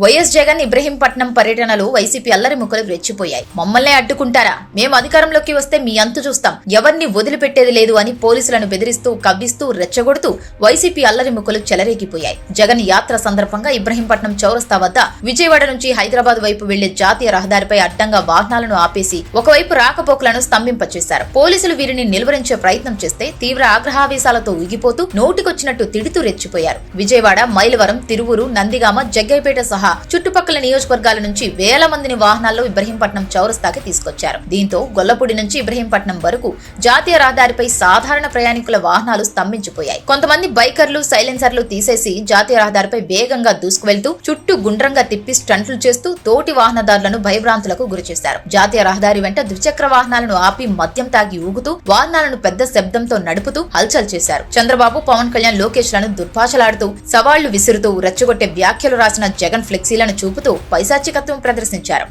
YS Jagan Ibrahimpatnam పర్యటనలో YCP అల్లరి ముక్కలు రెచ్చిపోయాయి. మమ్మల్నే అడ్డుకుంటారా, మేము అధికారంలోకి వస్తే మీ అంతు చూస్తాం, ఎవరిని వదిలిపెట్టేది లేదు అని పోలీసులను బెదిరిస్తూ కవ్విస్తూ రెచ్చగొడుతూ వైసీపీ అల్లరి ముక్కలు చెలరేగిపోయాయి. జగన్ యాత్ర సందర్భంగా ఇబ్రహీంపట్నం చౌరస్తా వద్ద విజయవాడ నుంచి హైదరాబాద్ వైపు వెళ్లే జాతీయ రహదారిపై అడ్డంగా వాహనాలను ఆపేసి ఒకవైపు రాకపోకలను స్తంభింపచేశారు. పోలీసులు వీరిని నిలువరించే ప్రయత్నం చేస్తే తీవ్ర ఆగ్రహావేశాలతో ఊగిపోతూ నోటికొచ్చినట్టు తిడుతూ రెచ్చిపోయారు. విజయవాడ, మైలవరం, తిరువూరు, నందిగామ, జగ్గైపేట సహా చుట్టుపక్కల నియోజకవర్గాల నుంచి వేల మందిని వాహనాల్లో ఇబ్రహీంపట్నం చౌరస్తాకి తీసుకొచ్చారు. దీంతో గొల్లపూడి నుంచి ఇబ్రహీంపట్నం వరకు జాతీయ రహదారిపై సాధారణ ప్రయాణికుల వాహనాలు స్తంభించిపోయాయి. కొంతమంది బైకర్లు సైలెన్సర్లు తీసేసి జాతీయ రహదారిపై వేగంగా దూసుకువెళ్తూ చుట్టూ గుండ్రంగా తిప్పి స్టంట్లు చేస్తూ తోటి వాహనదారులను భయభ్రాంతులకు గురిచేశారు. జాతీయ రహదారి వెంట ద్విచక్ర వాహనాలను ఆపి మద్యం తాగి ఊగుతూ వాహనాలను పెద్ద శబ్దంతో నడుపుతూ హల్చల్ చేశారు. చంద్రబాబు, పవన్ కళ్యాణ్, లోకేష్ లను దుర్భాషలాడుతూ సవాళ్లు విసురుతూ రెచ్చగొట్టే వ్యాఖ్యలు రాసిన జగన్ ఫ్లెక్సీలను చూపుతూ పైశాచికత్వం ప్రదర్శించారు.